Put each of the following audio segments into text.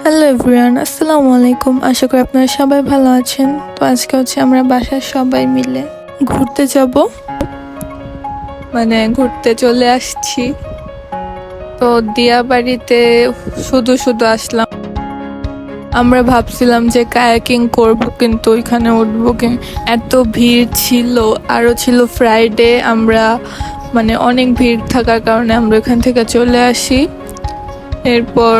Hello everyone, আসসালামু আলাইকুম। আশা করি আপনারা সবাই ভালো আছেন। তো আজকে আমরা বাসার সবাই মিলে ঘুরতে যাব, ঘুরতে চলে আসছি। তো দিয়াবাড়িতে শুধু শুধু আসলাম। আমরা ভাবছিলাম যে কায়াকিং করব, কিন্তু ওইখানে উঠবো এত ভিড় ছিল। আরও ছিল ফ্রাইডে। আমরা অনেক ভিড় থাকার কারণে আমরা ওখান থেকে চলে আসি। এরপর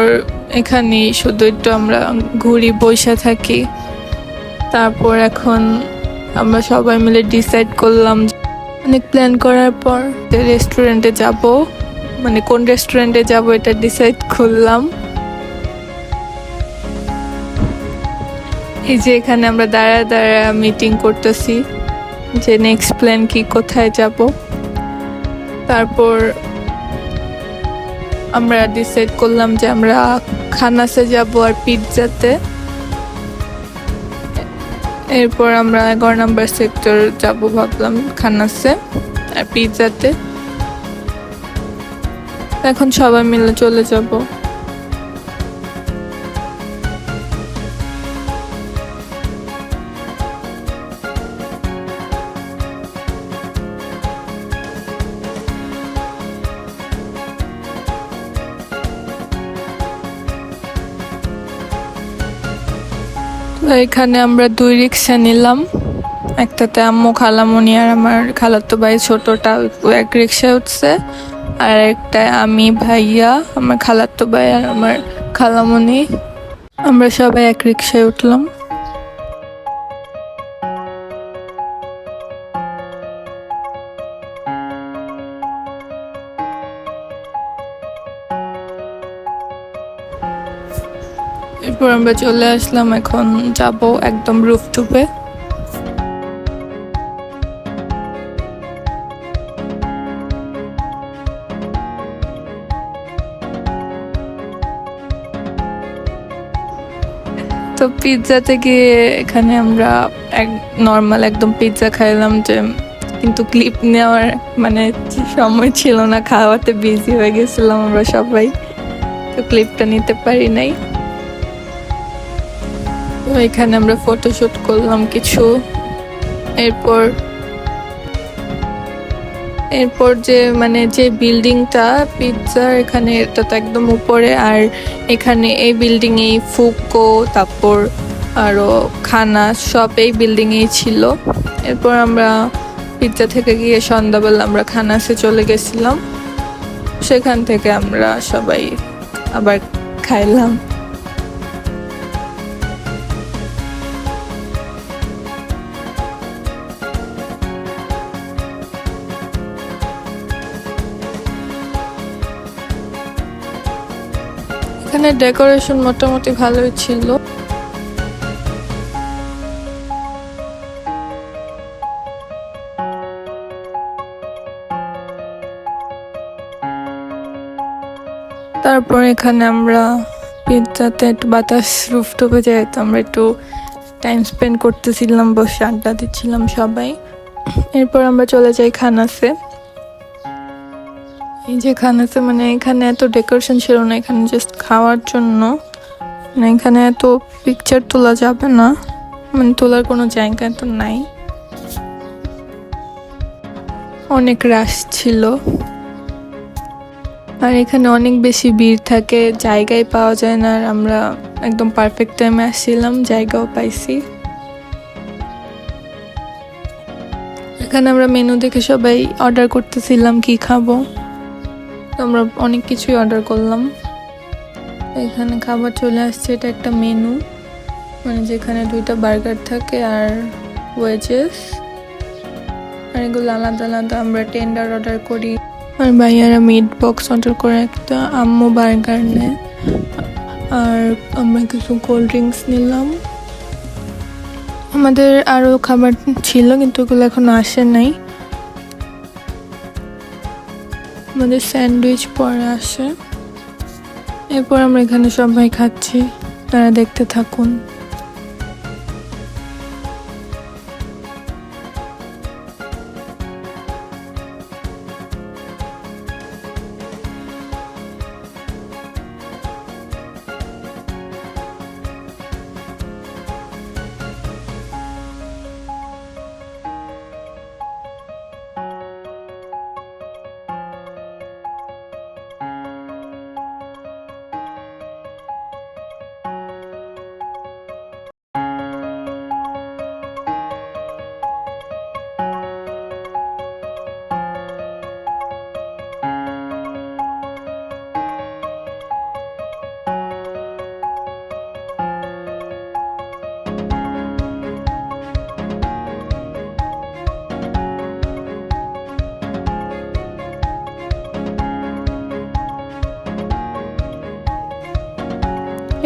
এখানে শুধু একটু আমরা ঘুরি, বসে থাকি। তারপর এখন আমরা সবাই মিলে ডিসাইড করলাম, অনেক প্ল্যান করার পর রেস্টুরেন্টে যাব। কোন রেস্টুরেন্টে যাব এটা ডিসাইড করলাম। এই যে এখানে আমরা দাঁড়া দাঁড়া মিটিং করতেছি যে নেক্সট প্ল্যান কি, কোথায় যাব। তারপর আমরা ডিসাইড করলাম যে আমরা খানাসে যাব আর পিৎজাতে। এরপর আমরা 11 নম্বর সেক্টর যাব ভাবলাম, খানাসে আর পিৎজাতে। এখন সবাই মিলে চলে যাব। এখানে আমরা 2 রিক্সা নিলাম। একটাতে আম্মু, খালামণি আর আমার খালাতো ভাই ছোটটা এক রিক্সায় উঠছে, আর একটা আমি, ভাইয়া, আমার খালাতো ভাই আর আমার খালামণি, আমরা সবাই এক রিক্সায় উঠলাম। এরপর আমরা চলে আসলাম, এখন যাব একদম রুফটপে। তো পিৎজাতে গিয়ে এখানে আমরা নর্মাল একদম পিৎজা খাইলাম, কিন্তু ক্লিপ নেওয়ার সময় ছিল না, খাওয়াতে বিজি হয়ে গেছিলাম আমরা সবাই, তো ক্লিপটা নিতে পারি নাই। তো এখানে আমরা ফটোশুট করলাম কিছু। এরপর যে বিল্ডিংটা পিৎজার, এখানে এটা তো একদম উপরে, আর এখানে এই বিল্ডিং এই ফুকো, তারপর আরো খানা সব এই বিল্ডিং এই ছিল। এরপর আমরা পিৎজা থেকে গিয়ে সন্ধ্যাবেলা আমরা খানাসে চলে গেছিলাম। সেখান থেকে আমরা সবাই আবার খাইলাম। এখানে ডেকোরেশন মোটামুটি ভালোই ছিল। তারপর এখানে আমরা পিৎজাতে একটু বাতাস, রুফটপে যাই, তো আমরা একটু টাইম স্পেন্ড করতেছিলাম, বসে আড্ডা দিচ্ছিলাম সবাই। এরপর আমরা চলে যাই খানাসে। এই যে খানাসে এখানে এত ডেকোরেশন ছিল না, এখানে জাস্ট খাওয়ার জন্য। এখানে এত পিকচার তোলা যাবে না, তোলার কোনো জায়গা তো নাই, অনেক রাশ ছিল। আর এখানে অনেক বেশি ভিড় থাকে, জায়গায় পাওয়া যায় না। আর আমরা একদম পারফেক্ট টাইমে আসছিলাম, জায়গাও পাইছি। এখানে আমরা মেনু দেখে সবাই অর্ডার করতেছিলাম কি খাবো। আমরা অনেক কিছুই অর্ডার করলাম। এখানে খাবার চলে আসছে, এটা একটা মেনু, যেখানে 2টা বার্গার থাকে আর ওয়েজেস, আর এগুলো আলাদা আলাদা। আমরা টেন্ডার অর্ডার করি, আর ভাইয়ারা মিট বক্স অর্ডার করে একটা, আম্মু বার্গার নেয়, আর আমরা কিছু কোল্ড ড্রিঙ্কস নিলাম। আমাদের আরও খাবার ছিল, কিন্তু ওগুলো এখনো আসে নাই। আমাদের স্যান্ডউইচ পরে আসে। এরপর আমরা এখানে সবাই খাচ্ছি, তারা দেখতে থাকুন।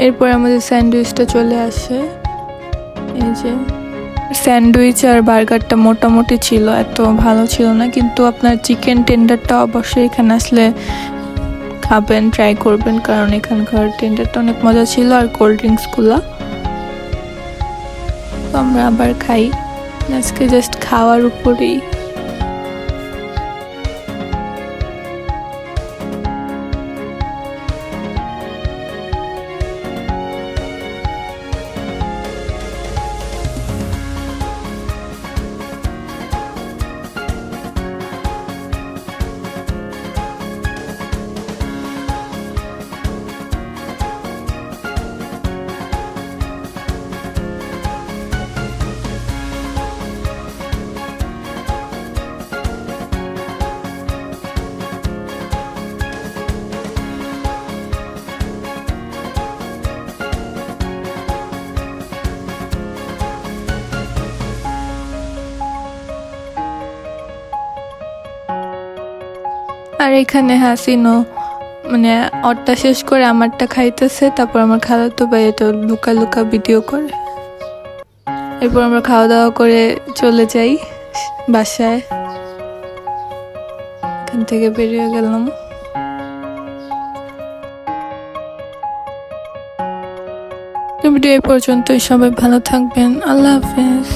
এরপর আমাদের স্যান্ডউইচটা চলে আসে। এই যে স্যান্ডউইচ আর বার্গারটা মোটামুটি ছিল, এত ভালো ছিল না, কিন্তু আপনার চিকেন টেন্ডারটা অবশ্যই এখানে আসলে খাবেন, ট্রাই করবেন, কারণ এখানকার টেন্ডারটা অনেক মজা ছিল, আর কোল্ড ড্রিঙ্কসগুলো। তো আমরা আবার খাই, আজকে জাস্ট খাওয়ার উপরেই। আর এখানে হাসিনো মানে ওরটা শেষ করে আমারটা খাইতেছে, তারপর আমার খালাতো ভাই এটা লুকা লুকা ভিডিও করে। এরপর আমরা খাওয়া দাওয়া করে চলে যাই বাসায়, এখান থেকে বেরিয়ে গেলাম। ভিডিও এই পর্যন্তই, সবাই ভালো থাকবেন, আল্লাহ হাফেজ।